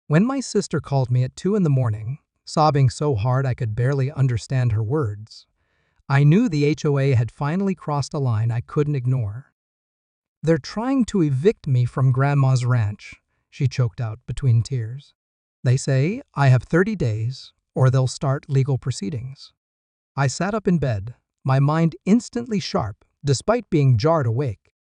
When my sister called me at 2 in the morning, sobbing so hard I could barely understand her words, I knew the HOA had finally crossed a line I couldn't ignore. "They're trying to evict me from Grandma's ranch," she choked out between tears. "They say I have 30 days or they'll start legal proceedings." I sat up in bed, my mind instantly sharp despite being jarred awake.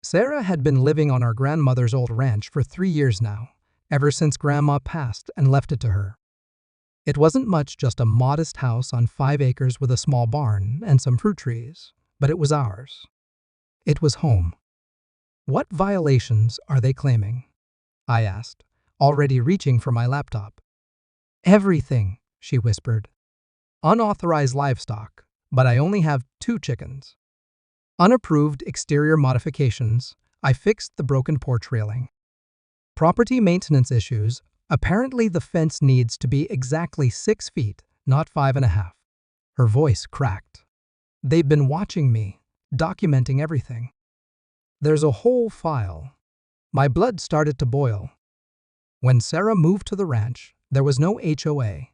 Sarah had been living on our grandmother's old ranch for 3 years now, ever since Grandma passed and left it to her. It wasn't much, just a modest house on 5 acres with a small barn and some fruit trees, but it was ours. It was home. "What violations are they claiming?" I asked, already reaching for my laptop. "Everything," she whispered. "Unauthorized livestock, but I only have 2 chickens. Unapproved exterior modifications, I fixed the broken porch railing. Property maintenance issues, apparently the fence needs to be exactly 6 feet, not 5.5. Her voice cracked. "They've been watching me, documenting everything. There's a whole file." My blood started to boil. When Sarah moved to the ranch, there was no HOA.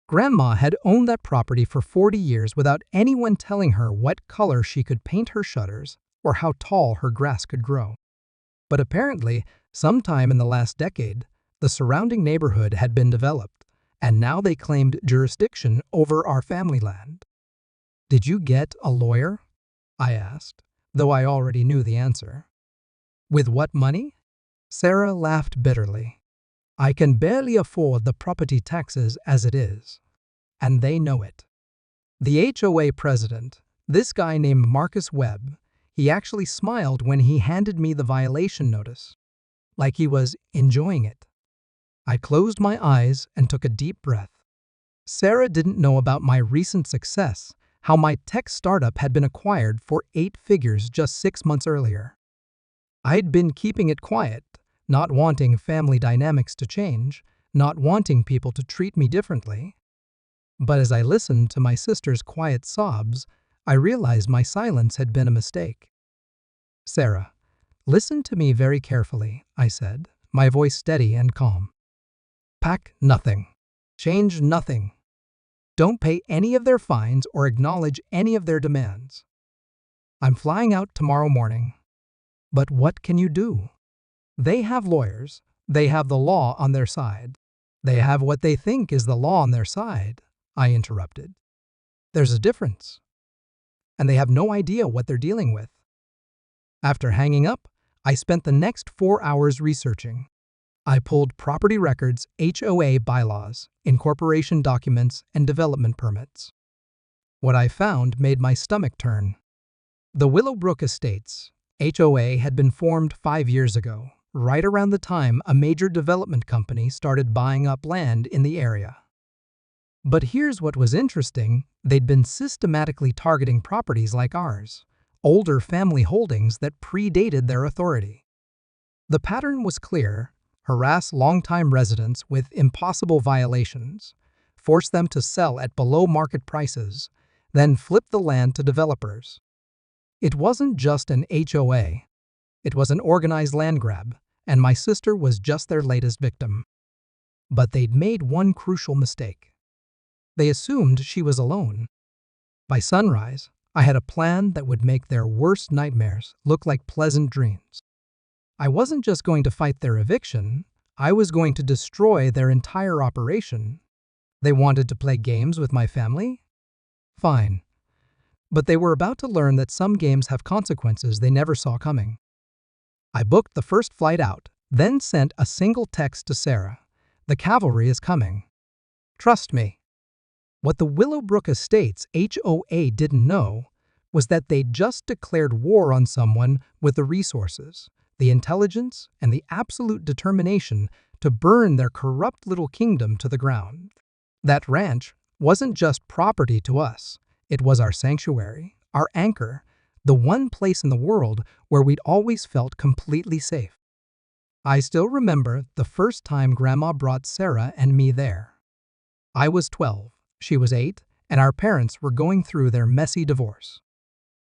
Grandma had owned that property for 40 years without anyone telling her what color she could paint her shutters or how tall her grass could grow. But apparently, sometime in the last decade, the surrounding neighborhood had been developed, and now they claimed jurisdiction over our family land. "Did you get a lawyer?" I asked, though I already knew the answer. "With what money?" Sarah laughed bitterly. "I can barely afford the property taxes as it is, and they know it." The HOA president, this guy named Marcus Webb, he actually smiled when he handed me the violation notice, like he was enjoying it. I closed my eyes and took a deep breath. Sarah didn't know about my recent success, how my tech startup had been acquired for 8 figures just 6 months earlier. I'd been keeping it quiet, not wanting family dynamics to change, not wanting people to treat me differently. But as I listened to my sister's quiet sobs, I realized my silence had been a mistake. "Sarah, listen to me very carefully," I said, my voice steady and calm. "Pack nothing. Change nothing. Don't pay any of their fines or acknowledge any of their demands. I'm flying out tomorrow morning. But what can you do? They have lawyers. They have the law on their side. They have what they think is the law on their side," I interrupted. "There's a difference. And they have no idea what they're dealing with." After hanging up, I spent the next 4 hours researching. I pulled property records, HOA bylaws, incorporation documents, and development permits. What I found made my stomach turn. The Willowbrook Estates, HOA, had been formed 5 years ago, right around the time a major development company started buying up land in the area. But here's what was interesting: they'd been systematically targeting properties like ours, older family holdings that predated their authority. The pattern was clear: harass longtime residents with impossible violations, force them to sell at below market prices, then flip the land to developers. It wasn't just an HOA. It was an organized land grab, and my sister was just their latest victim. But they'd made one crucial mistake. They assumed she was alone. By sunrise, I had a plan that would make their worst nightmares look like pleasant dreams. I wasn't just going to fight their eviction, I was going to destroy their entire operation. They wanted to play games with my family? Fine. But they were about to learn that some games have consequences they never saw coming. I booked the first flight out, then sent a single text to Sarah: "The cavalry is coming. Trust me." What the Willowbrook Estates HOA didn't know was that they'd just declared war on someone with the resources, the intelligence, and the absolute determination to burn their corrupt little kingdom to the ground. That ranch wasn't just property to us. It was our sanctuary, our anchor, the one place in the world where we'd always felt completely safe. I still remember the first time Grandma brought Sarah and me there. I was 12, she was 8, and our parents were going through their messy divorce.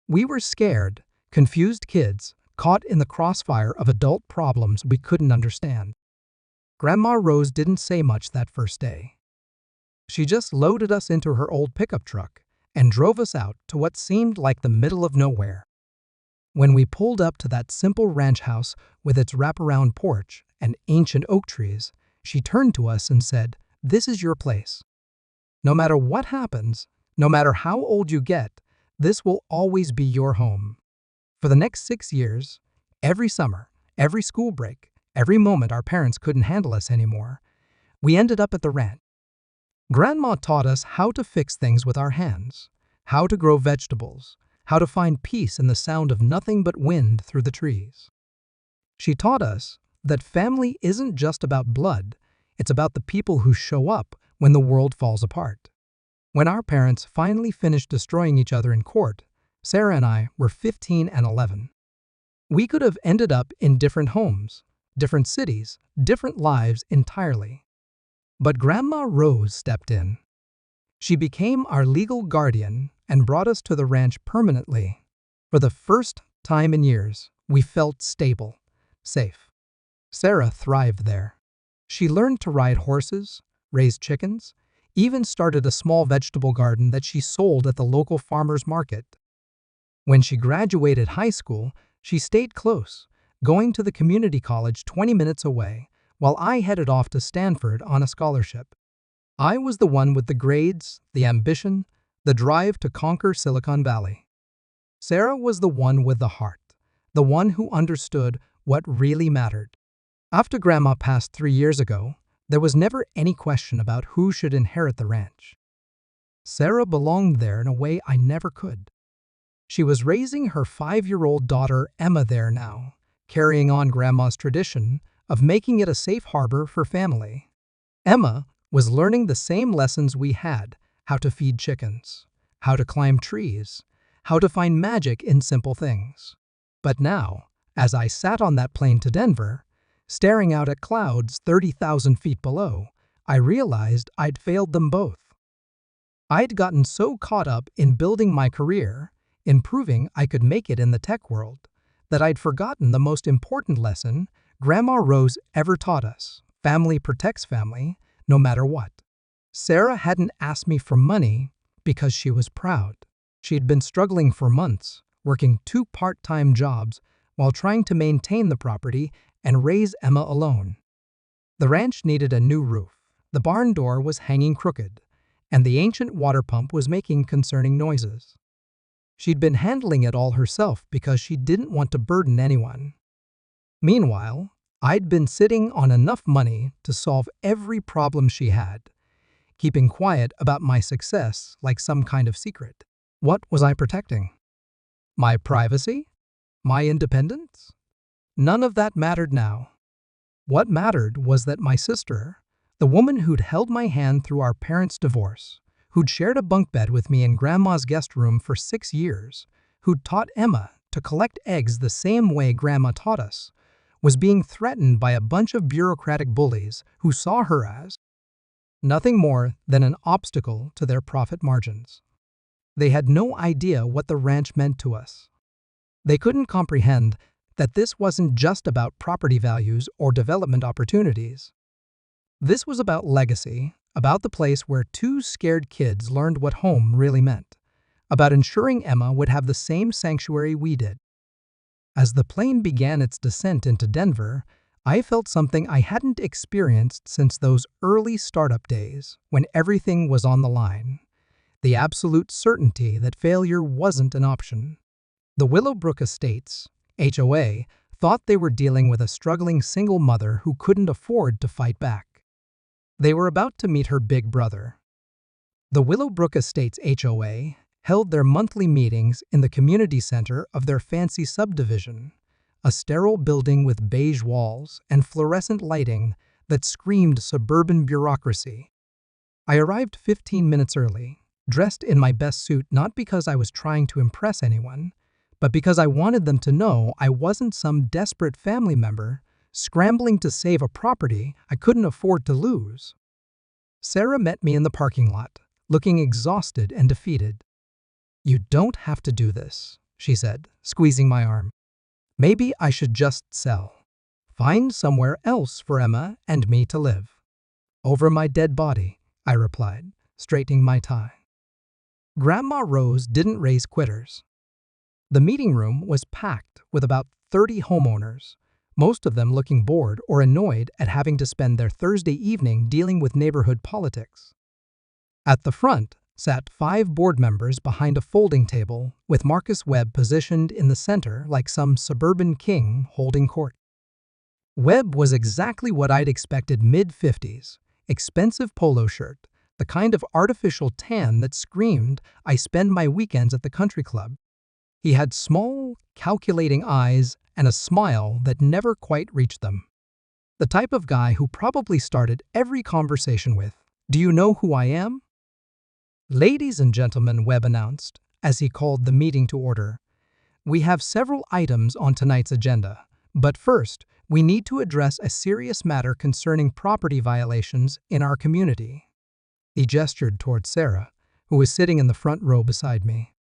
We were scared, confused kids, caught in the crossfire of adult problems we couldn't understand. Grandma Rose didn't say much that first day. She just loaded us into her old pickup truck and drove us out to what seemed like the middle of nowhere. When we pulled up to that simple ranch house with its wraparound porch and ancient oak trees, she turned to us and said, "This is your place. No matter what happens, no matter how old you get, this will always be your home." For the next 6 years, every summer, every school break, every moment our parents couldn't handle us anymore, we ended up at the ranch. Grandma taught us how to fix things with our hands, how to grow vegetables, how to find peace in the sound of nothing but wind through the trees. She taught us that family isn't just about blood, it's about the people who show up when the world falls apart. When our parents finally finished destroying each other in court, Sarah and I were 15 and 11. We could have ended up in different homes, different cities, different lives entirely. But Grandma Rose stepped in. She became our legal guardian and brought us to the ranch permanently. For the first time in years, we felt stable, safe. Sarah thrived there. She learned to ride horses, raise chickens, even started a small vegetable garden that she sold at the local farmer's market. When she graduated high school, she stayed close, going to the community college 20 minutes away, while I headed off to Stanford on a scholarship. I was the one with the grades, the ambition, the drive to conquer Silicon Valley. Sarah was the one with the heart, the one who understood what really mattered. After Grandma passed 3 years ago, there was never any question about who should inherit the ranch. Sarah belonged there in a way I never could. She was raising her 5-year-old daughter Emma there now, carrying on Grandma's tradition of making it a safe harbor for family. Emma was learning the same lessons we had: how to feed chickens, how to climb trees, how to find magic in simple things. But now, as I sat on that plane to Denver, staring out at clouds 30,000 feet below, I realized I'd failed them both. I'd gotten so caught up in building my career, in proving I could make it in the tech world, that I'd forgotten the most important lesson Grandma Rose ever taught us: family protects family, no matter what. Sarah hadn't asked me for money because she was proud. She'd been struggling for months, working 2 part-time jobs while trying to maintain the property and raise Emma alone. The ranch needed a new roof, the barn door was hanging crooked, and the ancient water pump was making concerning noises. She'd been handling it all herself because she didn't want to burden anyone. Meanwhile, I'd been sitting on enough money to solve every problem she had, keeping quiet about my success like some kind of secret. What was I protecting? My privacy? My independence? None of that mattered now. What mattered was that my sister, the woman who'd held my hand through our parents' divorce, who'd shared a bunk bed with me in Grandma's guest room for 6 years, who'd taught Emma to collect eggs the same way Grandma taught us, was being threatened by a bunch of bureaucratic bullies who saw her as nothing more than an obstacle to their profit margins. They had no idea what the ranch meant to us. They couldn't comprehend that this wasn't just about property values or development opportunities. This was about legacy, about the place where 2 scared kids learned what home really meant, about ensuring Emma would have the same sanctuary we did. As the plane began its descent into Denver, I felt something I hadn't experienced since those early startup days when everything was on the line: the absolute certainty that failure wasn't an option. The Willowbrook Estates, HOA, thought they were dealing with a struggling single mother who couldn't afford to fight back. They were about to meet her big brother. The Willowbrook Estates HOA held their monthly meetings in the community center of their fancy subdivision, a sterile building with beige walls and fluorescent lighting that screamed suburban bureaucracy. I arrived 15 minutes early, dressed in my best suit not because I was trying to impress anyone, but because I wanted them to know I wasn't some desperate family member scrambling to save a property I couldn't afford to lose. Sarah met me in the parking lot, looking exhausted and defeated. "You don't have to do this," she said, squeezing my arm. "Maybe I should just sell. Find somewhere else for Emma and me to live. Over my dead body, I replied, straightening my tie. Grandma Rose didn't raise quitters. The meeting room was packed with about 30 homeowners, most of them looking bored or annoyed at having to spend their Thursday evening dealing with neighborhood politics. At the front sat 5 board members behind a folding table with Marcus Webb positioned in the center like some suburban king holding court. Webb was exactly what I'd expected mid-50s, expensive polo shirt, the kind of artificial tan that screamed, "I spend my weekends at the country club." He had small, calculating eyes and a smile that never quite reached them. The type of guy who probably started every conversation with, "Do you know who I am?" "Ladies and gentlemen," Webb announced, as he called the meeting to order, "we have several items on tonight's agenda, but first, we need to address a serious matter concerning property violations in our community." He gestured toward Sarah, who was sitting in the front row beside me.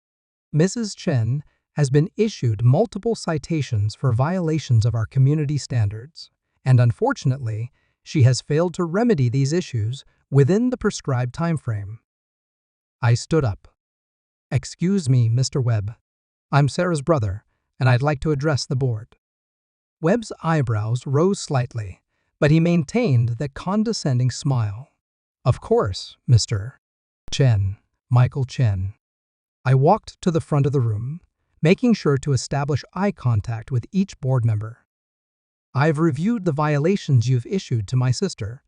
"Mrs. Chen has been issued multiple citations for violations of our community standards, and unfortunately, she has failed to remedy these issues within the prescribed timeframe." I stood up. "Excuse me, Mr. Webb. I'm Sarah's brother, and I'd like to address the board." Webb's eyebrows rose slightly, but he maintained that condescending smile. "Of course, Mr. Chen, Michael Chen." I walked to the front of the room, making sure to establish eye contact with each board member. "I've reviewed the violations you've issued to my sister,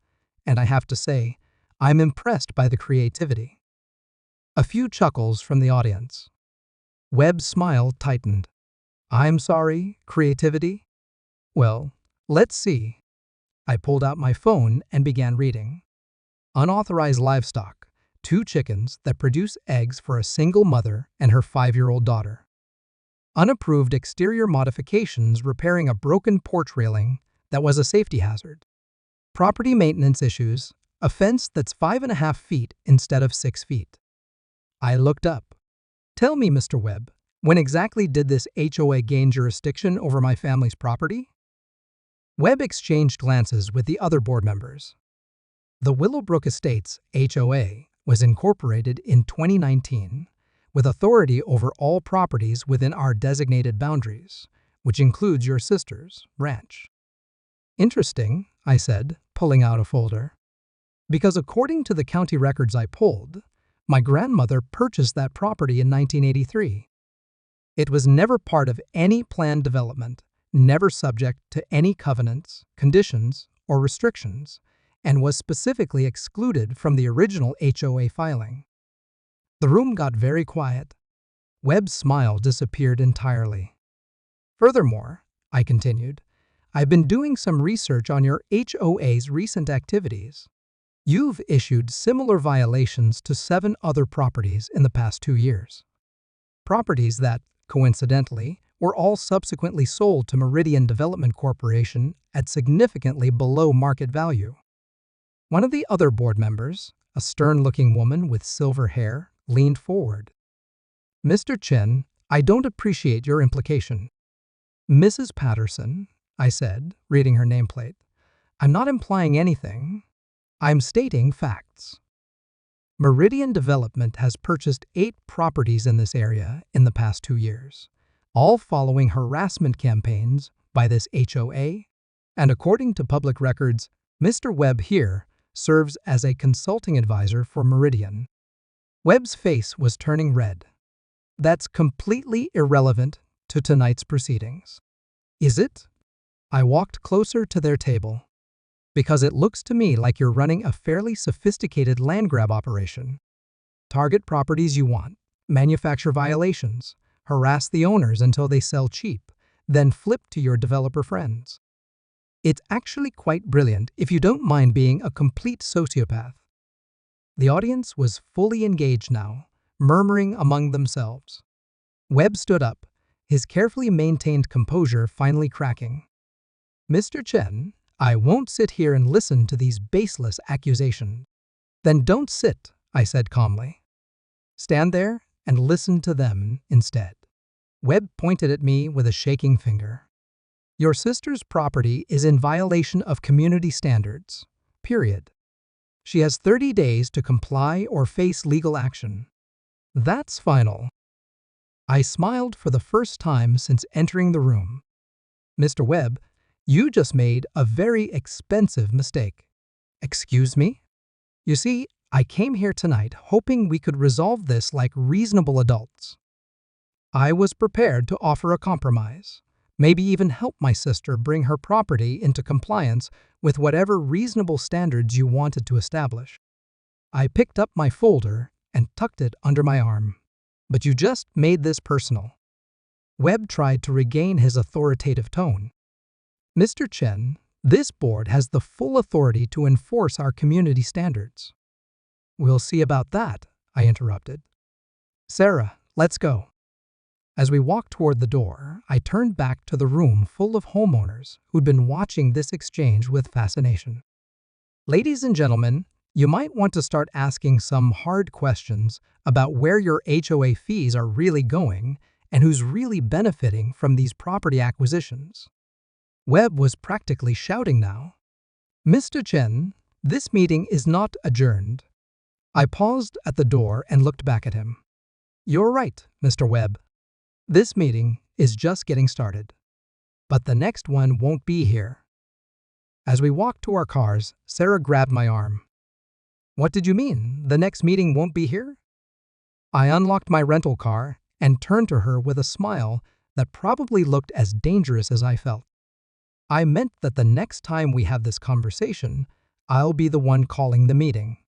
and I have to say, I'm impressed by the creativity." A few chuckles from the audience. Webb's smile tightened. "I'm sorry, creativity? Well, let's see." I pulled out my phone and began reading. "Unauthorized livestock, 2 chickens that produce eggs for a single mother and her 5-year-old daughter. Unapproved exterior modifications repairing a broken porch railing that was a safety hazard. Property maintenance issues, a fence that's 5.5 feet instead of 6 feet." I looked up. "Tell me, Mr. Webb, when exactly did this HOA gain jurisdiction over my family's property?" Webb exchanged glances with the other board members. The Willowbrook Estates HOA was incorporated in 2019 with authority over all properties within our designated boundaries, which includes your sister's ranch. "Interesting," I said, pulling out a folder. "Because according to the county records I pulled, my grandmother purchased that property in 1983. It was never part of any planned development, never subject to any covenants, conditions, or restrictions, and was specifically excluded from the original HOA filing." The room got very quiet. Webb's smile disappeared entirely. "Furthermore," I continued, "I've been doing some research on your HOA's recent activities. You've issued similar violations to 7 other properties in the past 2 years. Properties that, coincidentally, were all subsequently sold to Meridian Development Corporation at significantly below market value." One of the other board members, a stern-looking woman with silver hair, leaned forward. "Mr. Chen, I don't appreciate your implication." "Mrs. Patterson," I said, reading her nameplate, "I'm not implying anything. I'm stating facts. Meridian Development has purchased 8 properties in this area in the past 2 years, all following harassment campaigns by this HOA, and according to public records, Mr. Webb here serves as a consulting advisor for Meridian." Webb's face was turning red. "That's completely irrelevant to tonight's proceedings." "Is it?" I walked closer to their table. "Because it looks to me like you're running a fairly sophisticated land grab operation. Target properties you want, manufacture violations, harass the owners until they sell cheap, then flip to your developer friends. It's actually quite brilliant if you don't mind being a complete sociopath." The audience was fully engaged now, murmuring among themselves. Webb stood up, his carefully maintained composure finally cracking. "Mr. Chen, I won't sit here and listen to these baseless accusations." "Then don't sit," I said calmly. "Stand there and listen to them instead." Webb pointed at me with a shaking finger. Your sister's property is in violation of community standards. Period. She has 30 days to comply or face legal action. That's final. I smiled for the first time since entering the room. Mr. Webb, you just made a very expensive mistake. Excuse me? You see, I came here tonight hoping we could resolve this like reasonable adults. I was prepared to offer a compromise, maybe even help my sister bring her property into compliance with whatever reasonable standards you wanted to establish. I picked up my folder and tucked it under my arm. But you just made this personal. Webb tried to regain his authoritative tone. Mr. Chen, this board has the full authority to enforce our community standards. We'll see about that, I interrupted. Sarah, let's go. As we walked toward the door, I turned back to the room full of homeowners who'd been watching this exchange with fascination. Ladies and gentlemen, you might want to start asking some hard questions about where your HOA fees are really going and who's really benefiting from these property acquisitions. Webb was practically shouting now. Mr. Chen, this meeting is not adjourned. I paused at the door and looked back at him. You're right, Mr. Webb. This meeting is just getting started. But the next one won't be here. As we walked to our cars, Sarah grabbed my arm. What did you mean? The next meeting won't be here? I unlocked my rental car and turned to her with a smile that probably looked as dangerous as I felt. I meant that the next time we have this conversation, I'll be the one calling the meeting.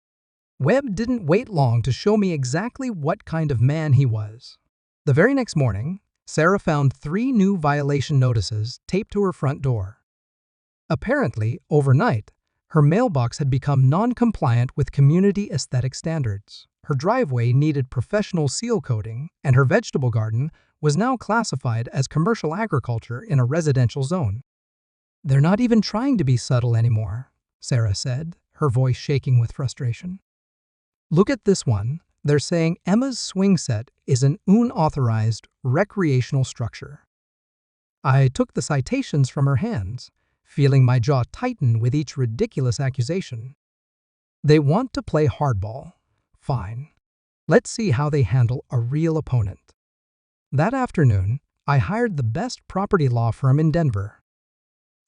Webb didn't wait long to show me exactly what kind of man he was. The very next morning, Sarah found 3 new violation notices taped to her front door. Apparently, overnight, her mailbox had become non-compliant with community aesthetic standards. Her driveway needed professional seal coating, and her vegetable garden was now classified as commercial agriculture in a residential zone. They're not even trying to be subtle anymore, Sarah said, her voice shaking with frustration. Look at this one. They're saying Emma's swing set is an unauthorized recreational structure. I took the citations from her hands, feeling my jaw tighten with each ridiculous accusation. They want to play hardball. Fine. Let's see how they handle a real opponent. That afternoon, I hired the best property law firm in Denver.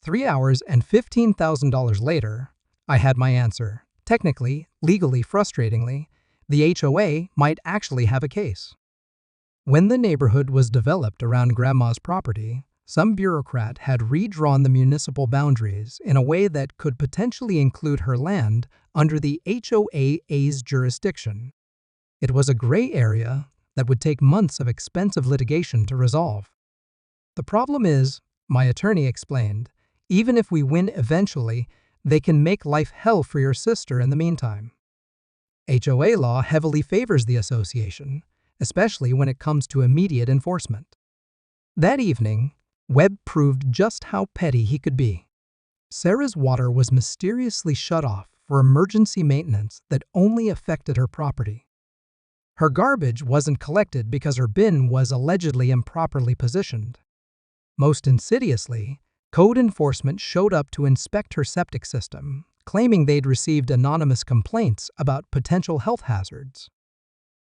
3 hours and $15,000 later, I had my answer. Technically, legally, frustratingly, the HOA might actually have a case. When the neighborhood was developed around Grandma's property, some bureaucrat had redrawn the municipal boundaries in a way that could potentially include her land under the HOA's jurisdiction. It was a gray area that would take months of expensive litigation to resolve. The problem is, my attorney explained, even if we win eventually, they can make life hell for your sister in the meantime. HOA law heavily favors the association, especially when it comes to immediate enforcement. That evening, Webb proved just how petty he could be. Sarah's water was mysteriously shut off for emergency maintenance that only affected her property. Her garbage wasn't collected because her bin was allegedly improperly positioned. Most insidiously, code enforcement showed up to inspect her septic system, claiming they'd received anonymous complaints about potential health hazards.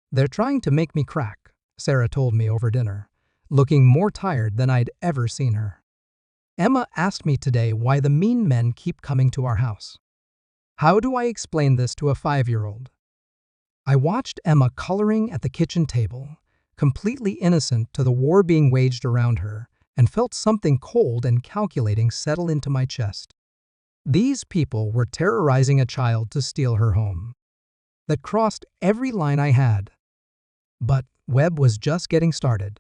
They're trying to make me crack, Sarah told me over dinner, looking more tired than I'd ever seen her. Emma asked me today why the mean men keep coming to our house. How do I explain this to a 5-year-old? I watched Emma coloring at the kitchen table, completely innocent to the war being waged around her, and felt something cold and calculating settle into my chest. These people were terrorizing a child to steal her home. That crossed every line I had. But Webb was just getting started.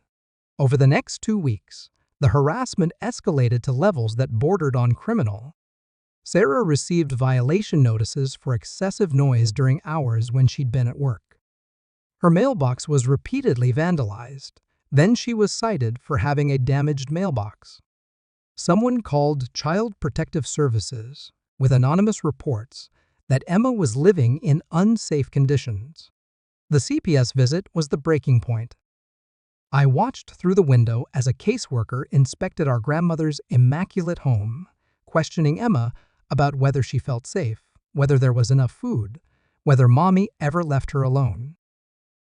Over the next 2 weeks, the harassment escalated to levels that bordered on criminal. Sarah received violation notices for excessive noise during hours when she'd been at work. Her mailbox was repeatedly vandalized. Then she was cited for having a damaged mailbox. Someone called Child Protective Services with anonymous reports that Emma was living in unsafe conditions. The CPS visit was the breaking point. I watched through the window as a caseworker inspected our grandmother's immaculate home, questioning Emma about whether she felt safe, whether there was enough food, whether Mommy ever left her alone.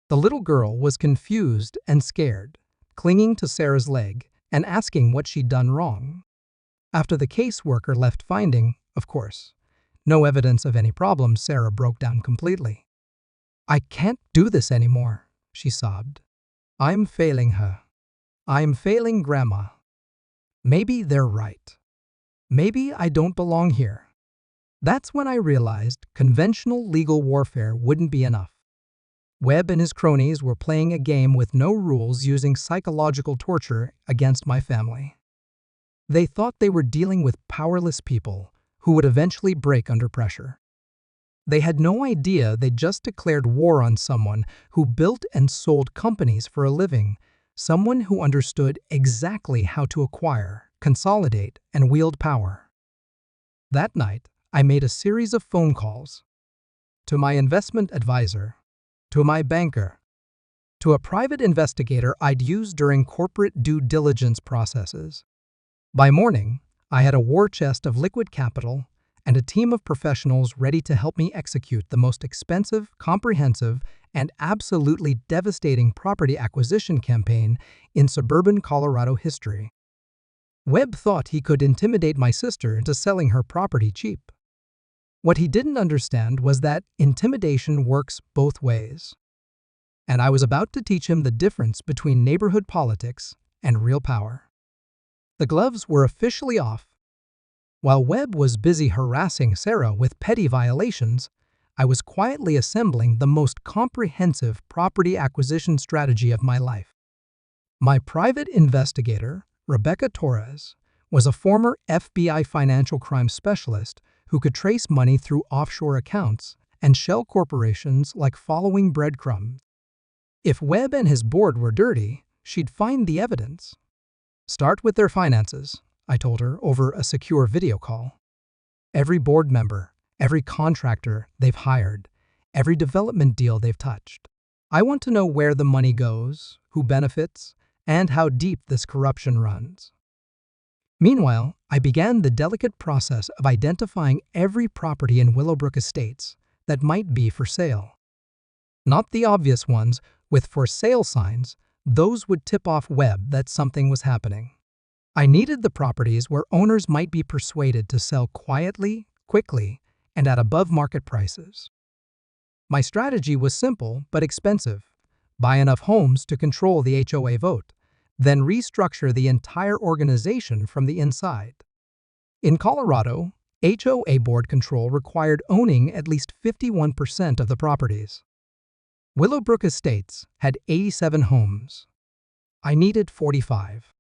The little girl was confused and scared, clinging to Sarah's leg and asking what she'd done wrong. After the caseworker left finding, of course, no evidence of any problem, Sarah broke down completely. "I can't do this anymore," she sobbed. "I'm failing her. I'm failing Grandma. Maybe they're right. Maybe I don't belong here." That's when I realized conventional legal warfare wouldn't be enough. Webb and his cronies were playing a game with no rules, using psychological torture against my family. They thought they were dealing with powerless people who would eventually break under pressure. They had no idea they'd just declared war on someone who built and sold companies for a living, someone who understood exactly how to acquire, consolidate, and wield power. That night, I made a series of phone calls to my investment advisor, to my banker, to a private investigator I'd used during corporate due diligence processes. By morning, I had a war chest of liquid capital and a team of professionals ready to help me execute the most expensive, comprehensive, and absolutely devastating property acquisition campaign in suburban Colorado history. Webb thought he could intimidate my sister into selling her property cheap. What he didn't understand was that intimidation works both ways. And I was about to teach him the difference between neighborhood politics and real power. The gloves were officially off. While Webb was busy harassing Sarah with petty violations, I was quietly assembling the most comprehensive property acquisition strategy of my life. My private investigator, Rebecca Torres, was a former FBI financial crime specialist who could trace money through offshore accounts and shell corporations like following breadcrumbs. If Webb and his board were dirty, she'd find the evidence. "Start with their finances," I told her over a secure video call. "Every board member, every contractor they've hired, every development deal they've touched. I want to know where the money goes, who benefits, and how deep this corruption runs." Meanwhile, I began the delicate process of identifying every property in Willowbrook Estates that might be for sale. Not the obvious ones with "for sale" signs. Those would tip off Webb that something was happening. I needed the properties where owners might be persuaded to sell quietly, quickly, and at above-market prices. My strategy was simple but expensive. Buy enough homes to control the HOA vote, then restructure the entire organization from the inside. In Colorado, HOA board control required owning at least 51% of the properties. Willowbrook Estates had 87 homes. I needed 45.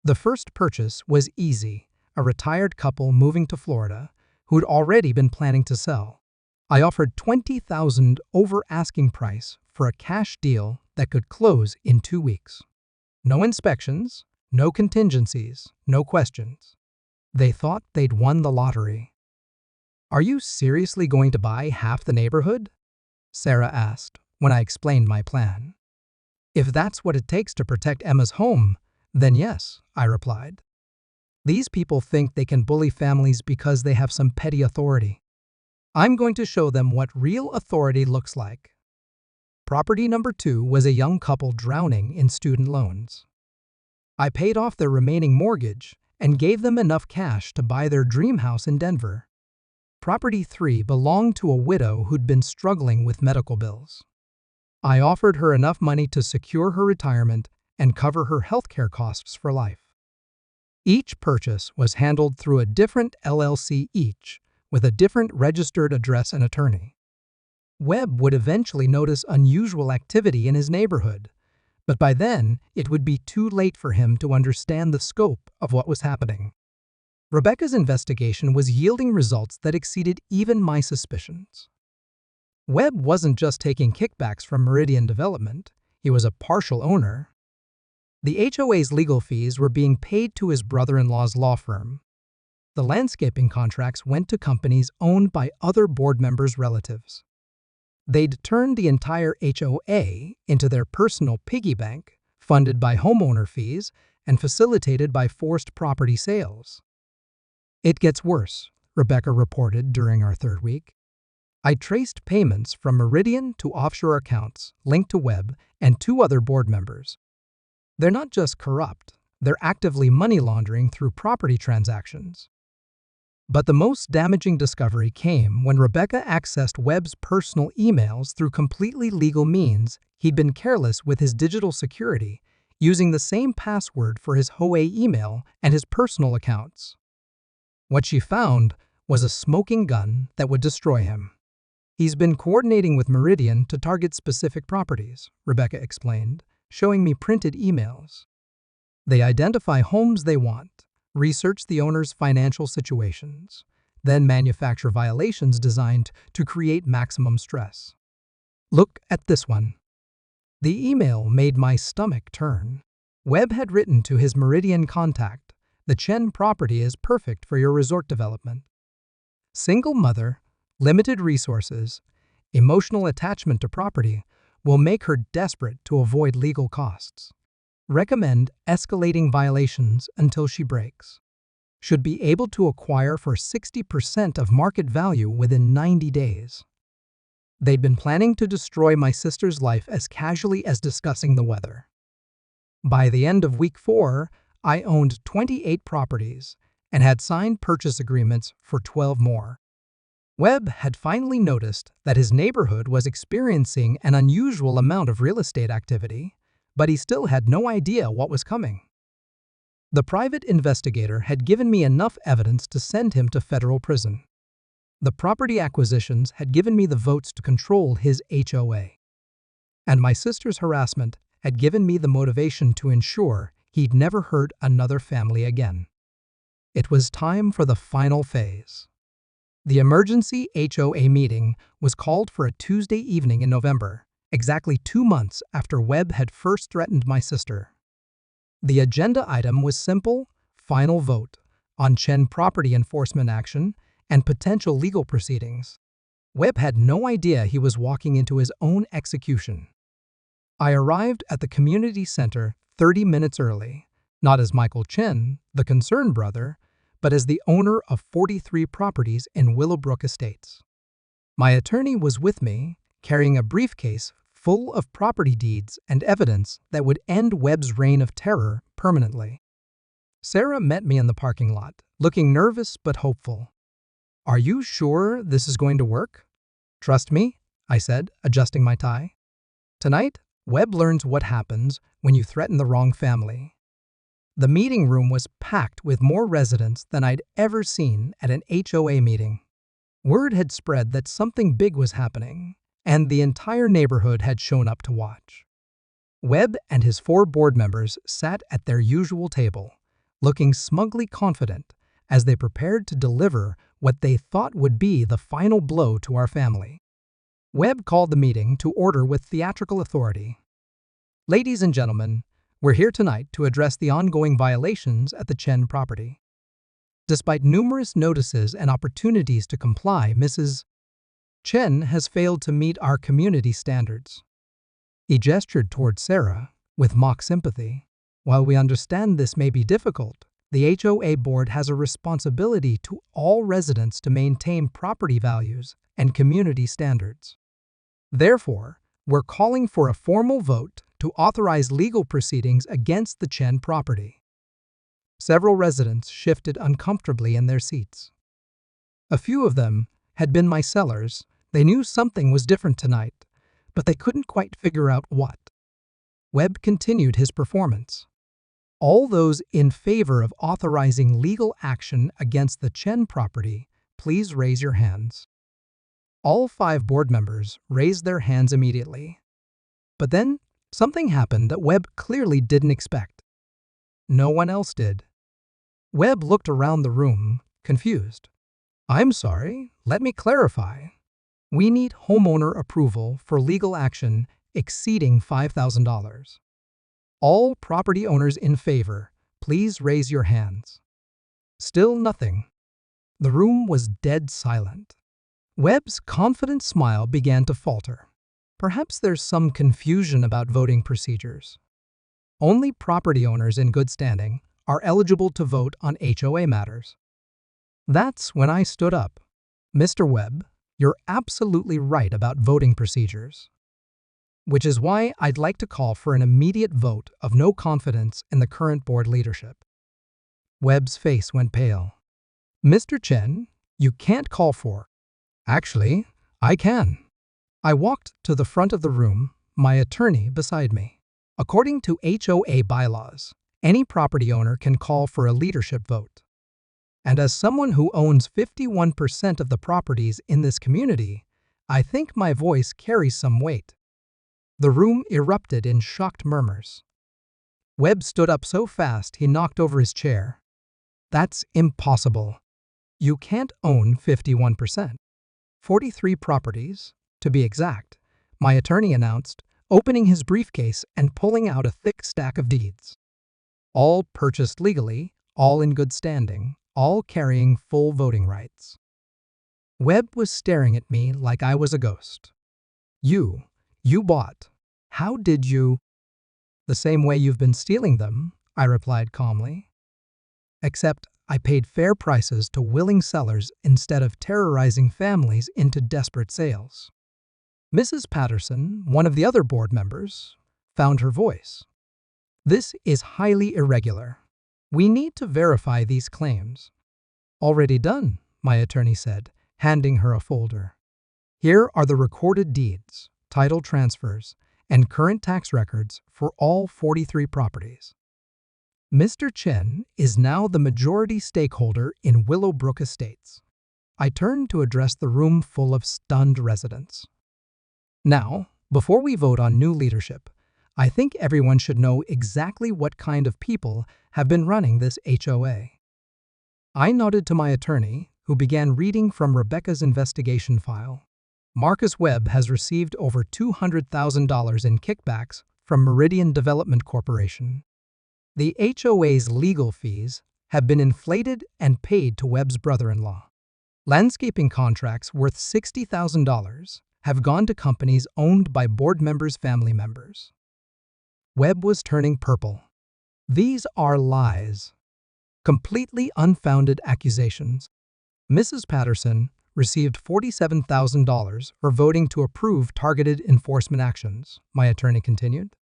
The first purchase was easy, a retired couple moving to Florida who'd already been planning to sell. I offered $20,000 over asking price for a cash deal that could close in 2 weeks. No inspections, no contingencies, no questions. They thought they'd won the lottery. "Are you seriously going to buy half the neighborhood?" Sarah asked when I explained my plan. "If that's what it takes to protect Emma's home, then yes," I replied. "These people think they can bully families because they have some petty authority. I'm going to show them what real authority looks like." Property number 2 was a young couple drowning in student loans. I paid off their remaining mortgage and gave them enough cash to buy their dream house in Denver. Property 3 belonged to a widow who'd been struggling with medical bills. I offered her enough money to secure her retirement and cover her healthcare costs for life. Each purchase was handled through a different LLC each, with a different registered address and attorney. Webb would eventually notice unusual activity in his neighborhood, but by then it would be too late for him to understand the scope of what was happening. Rebecca's investigation was yielding results that exceeded even my suspicions. Webb wasn't just taking kickbacks from Meridian Development, he was a partial owner. The HOA's legal fees were being paid to his brother-in-law's law firm. The landscaping contracts went to companies owned by other board members' relatives. They'd turned the entire HOA into their personal piggy bank, funded by homeowner fees and facilitated by forced property sales. It gets worse, Rebecca reported during our third week. I traced payments from Meridian to offshore accounts linked to Webb and 2 other board members. They're not just corrupt, they're actively money laundering through property transactions. But the most damaging discovery came when Rebecca accessed Webb's personal emails through completely legal means. He'd been careless with his digital security, using the same password for his HOA email and his personal accounts. What she found was a smoking gun that would destroy him. He's been coordinating with Meridian to target specific properties, Rebecca explained, showing me printed emails. They identify homes they want, research the owner's financial situations, then manufacture violations designed to create maximum stress. Look at this one. The email made my stomach turn. Webb had written to his Meridian contact, "The Chen property is perfect for your resort development. Single mother, limited resources, emotional attachment to property will make her desperate to avoid legal costs. Recommend escalating violations until she breaks. Should be able to acquire for 60% of market value within 90 days. They'd been planning to destroy my sister's life as casually as discussing the weather. By the end of week 4, I owned 28 properties and had signed purchase agreements for 12 more. Webb had finally noticed that his neighborhood was experiencing an unusual amount of real estate activity, but he still had no idea what was coming. The private investigator had given me enough evidence to send him to federal prison. The property acquisitions had given me the votes to control his HOA. And my sister's harassment had given me the motivation to ensure he'd never hurt another family again. It was time for the final phase. The emergency HOA meeting was called for a Tuesday evening in November, exactly 2 months after Webb had first threatened my sister. The agenda item was simple: final vote on Chen property enforcement action and potential legal proceedings. Webb had no idea he was walking into his own execution. I arrived at the community center 30 minutes early, not as Michael Chen, the concerned brother, but as the owner of 43 properties in Willowbrook Estates. My attorney was with me, carrying a briefcase full of property deeds and evidence that would end Webb's reign of terror permanently. Sarah met me in the parking lot, looking nervous but hopeful. "Are you sure this is going to work?" "Trust me," I said, adjusting my tie. "Tonight, Webb learns what happens when you threaten the wrong family." The meeting room was packed with more residents than I'd ever seen at an HOA meeting. Word had spread that something big was happening, and the entire neighborhood had shown up to watch. Webb and his 4 board members sat at their usual table, looking smugly confident as they prepared to deliver what they thought would be the final blow to our family. Webb called the meeting to order with theatrical authority. "Ladies and gentlemen, we're here tonight to address the ongoing violations at the Chen property. Despite numerous notices and opportunities to comply, Mrs. Chen has failed to meet our community standards." He gestured toward Sarah with mock sympathy. "While we understand this may be difficult, the HOA board has a responsibility to all residents to maintain property values and community standards. Therefore, we're calling for a formal vote to authorize legal proceedings against the Chen property." Several residents shifted uncomfortably in their seats. A few of them had been my sellers. They knew something was different tonight, but they couldn't quite figure out what. Webb continued his performance. "All those in favor of authorizing legal action against the Chen property, please raise your hands." All 5 board members raised their hands immediately. But then, something happened that Webb clearly didn't expect. No one else did. Webb looked around the room, confused. "I'm sorry, let me clarify. We need homeowner approval for legal action exceeding $5,000. All property owners in favor, please raise your hands." Still nothing. The room was dead silent. Webb's confident smile began to falter. "Perhaps there's some confusion about voting procedures." Only property owners in good standing are eligible to vote on HOA matters. That's when I stood up. Mr. Webb, you're absolutely right about voting procedures. Which is why I'd like to call for an immediate vote of no confidence in the current board leadership. Webb's face went pale. Mr. Chen, you can't call for. Actually, I can. I walked to the front of the room, my attorney beside me. According to HOA bylaws, any property owner can call for a leadership vote. And as someone who owns 51% of the properties in this community, I think my voice carries some weight. The room erupted in shocked murmurs. Webb stood up so fast he knocked over his chair. That's impossible. You can't own 51%. 43 properties, to be exact, my attorney announced, opening his briefcase and pulling out a thick stack of deeds. All purchased legally, all in good standing, all carrying full voting rights. Webb was staring at me like I was a ghost. You bought. How did you? The same way you've been stealing them, I replied calmly. Except I paid fair prices to willing sellers instead of terrorizing families into desperate sales. Mrs. Patterson, one of the other board members, found her voice. This is highly irregular. We need to verify these claims. Already done, my attorney said, handing her a folder. Here are the recorded deeds, title transfers, and current tax records for all 43 properties. Mr. Chen is now the majority stakeholder in Willowbrook Estates. I turned to address the room full of stunned residents. Now, before we vote on new leadership, I think everyone should know exactly what kind of people have been running this HOA. I nodded to my attorney, who began reading from Rebecca's investigation file. Marcus Webb has received over $200,000 in kickbacks from Meridian Development Corporation. The HOA's legal fees have been inflated and paid to Webb's brother-in-law. Landscaping contracts worth $60,000 have gone to companies owned by board members' family members. Webb was turning purple. These are lies. Completely unfounded accusations. Mrs. Patterson received $47,000 for voting to approve targeted enforcement actions, my attorney continued.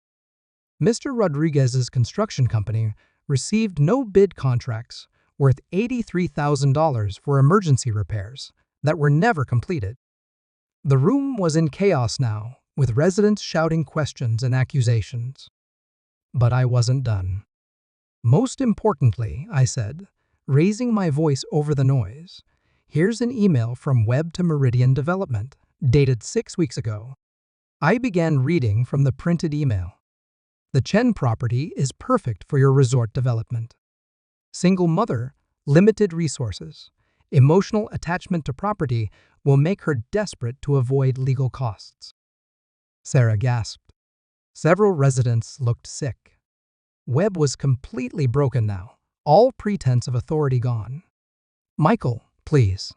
Mr. Rodriguez's construction company received no bid contracts worth $83,000 for emergency repairs that were never completed. The room was in chaos now, with residents shouting questions and accusations. But I wasn't done. Most importantly, I said, raising my voice over the noise, here's an email from Webb to Meridian Development, dated 6 weeks ago. I began reading from the printed email. The Chen property is perfect for your resort development. Single mother, limited resources. Emotional attachment to property will make her desperate to avoid legal costs. Sarah gasped. Several residents looked sick. Webb was completely broken now, all pretense of authority gone. Michael, please.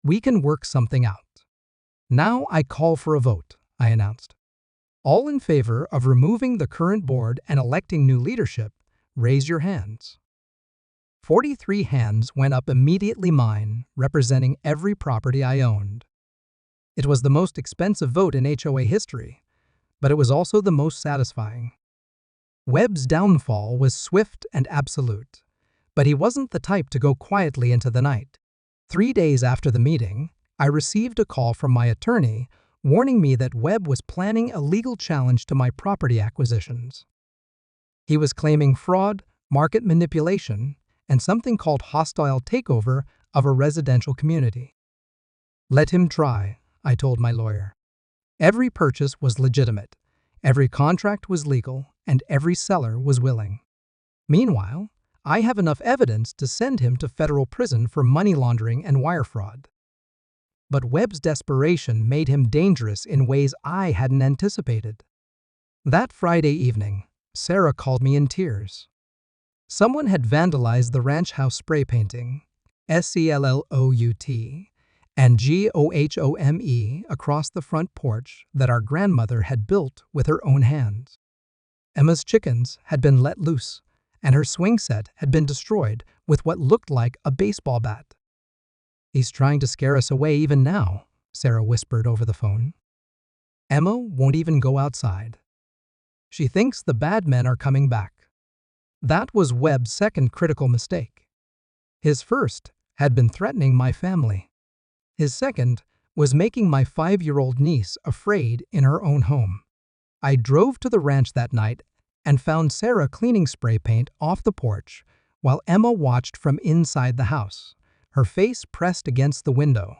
We can work something out. Now I call for a vote, I announced. All in favor of removing the current board and electing new leadership, raise your hands. 43 hands went up immediately, mine, representing every property I owned. It was the most expensive vote in HOA history, but it was also the most satisfying. Webb's downfall was swift and absolute, but he wasn't the type to go quietly into the night. 3 days after the meeting, I received a call from my attorney warning me that Webb was planning a legal challenge to my property acquisitions. He was claiming fraud, market manipulation, and something called hostile takeover of a residential community. Let him try, I told my lawyer. Every purchase was legitimate, every contract was legal, and every seller was willing. Meanwhile, I have enough evidence to send him to federal prison for money laundering and wire fraud. But Webb's desperation made him dangerous in ways I hadn't anticipated. That Friday evening, Sarah called me in tears. Someone had vandalized the ranch house spray painting, SELLOUT, and GOHOME across the front porch that our grandmother had built with her own hands. Emma's chickens had been let loose, and her swing set had been destroyed with what looked like a baseball bat. "He's trying to scare us away even now," Sarah whispered over the phone. "Emma won't even go outside. She thinks the bad men are coming back." That was Webb's second critical mistake. His first had been threatening my family. His second was making my 5-year-old niece afraid in her own home. I drove to the ranch that night and found Sarah cleaning spray paint off the porch while Emma watched from inside the house, her face pressed against the window.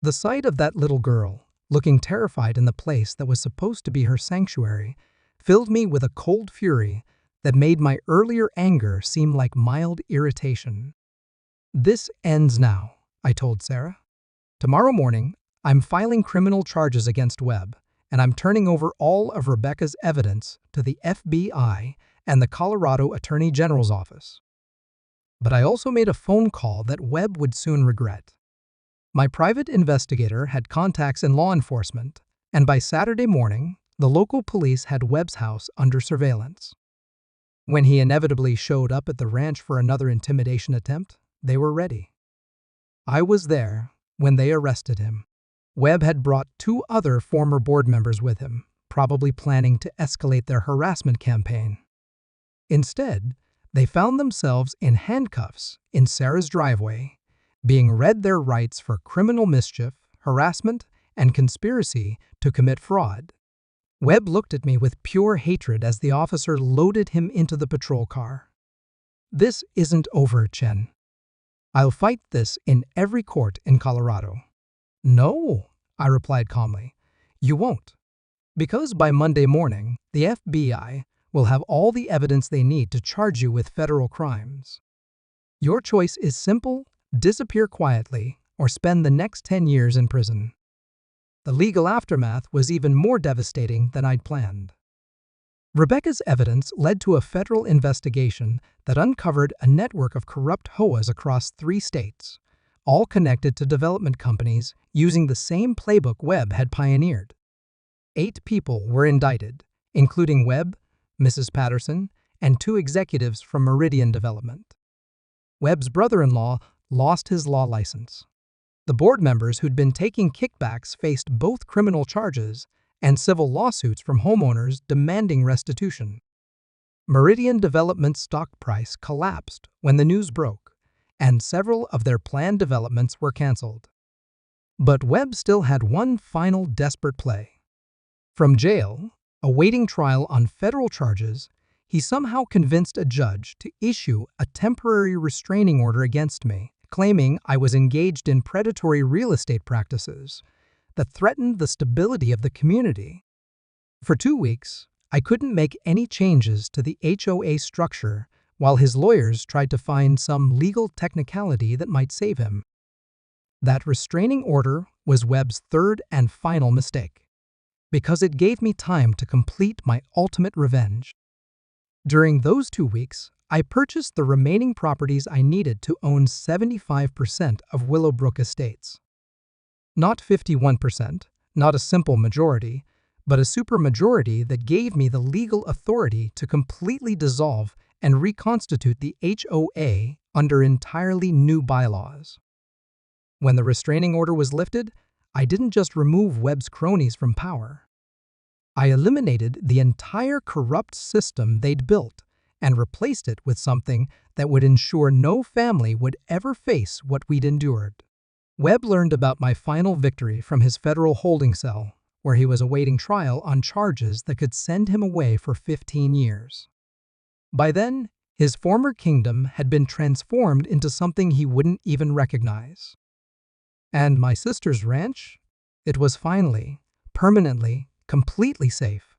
The sight of that little girl, looking terrified in the place that was supposed to be her sanctuary, filled me with a cold fury that made my earlier anger seem like mild irritation. "This ends now," I told Sarah. "Tomorrow morning, I'm filing criminal charges against Webb, and I'm turning over all of Rebecca's evidence to the FBI and the Colorado Attorney General's office." But I also made a phone call that Webb would soon regret. My private investigator had contacts in law enforcement, and by Saturday morning, the local police had Webb's house under surveillance. When he inevitably showed up at the ranch for another intimidation attempt, they were ready. I was there when they arrested him. Webb had brought 2 other former board members with him, probably planning to escalate their harassment campaign. Instead, they found themselves in handcuffs in Sarah's driveway, being read their rights for criminal mischief, harassment, and conspiracy to commit fraud. Webb looked at me with pure hatred as the officer loaded him into the patrol car. "This isn't over, Chen. I'll fight this in every court in Colorado." "No," I replied calmly, "you won't. Because by Monday morning, the FBI will have all the evidence they need to charge you with federal crimes. Your choice is simple: disappear quietly or spend the next 10 years in prison." The legal aftermath was even more devastating than I'd planned. Rebecca's evidence led to a federal investigation that uncovered a network of corrupt HOAs across 3 states, all connected to development companies using the same playbook Webb had pioneered. 8 people were indicted, including Webb, Mrs. Patterson, and 2 executives from Meridian Development. Webb's brother-in-law lost his law license. The board members who'd been taking kickbacks faced both criminal charges and civil lawsuits from homeowners demanding restitution. Meridian Development's stock price collapsed when the news broke, and several of their planned developments were canceled. But Webb still had one final desperate play. From jail, awaiting trial on federal charges, he somehow convinced a judge to issue a temporary restraining order against me, claiming I was engaged in predatory real estate practices that threatened the stability of the community. For 2 weeks, I couldn't make any changes to the HOA structure while his lawyers tried to find some legal technicality that might save him. That restraining order was Webb's third and final mistake, because it gave me time to complete my ultimate revenge. During those 2 weeks, I purchased the remaining properties I needed to own 75% of Willowbrook Estates. Not 51%, not a simple majority, but a supermajority that gave me the legal authority to completely dissolve and reconstitute the HOA under entirely new bylaws. When the restraining order was lifted, I didn't just remove Webb's cronies from power. I eliminated the entire corrupt system they'd built and replaced it with something that would ensure no family would ever face what we'd endured. Webb learned about my final victory from his federal holding cell, where he was awaiting trial on charges that could send him away for 15 years. By then, his former kingdom had been transformed into something he wouldn't even recognize. And my sister's ranch? It was finally, permanently, completely safe.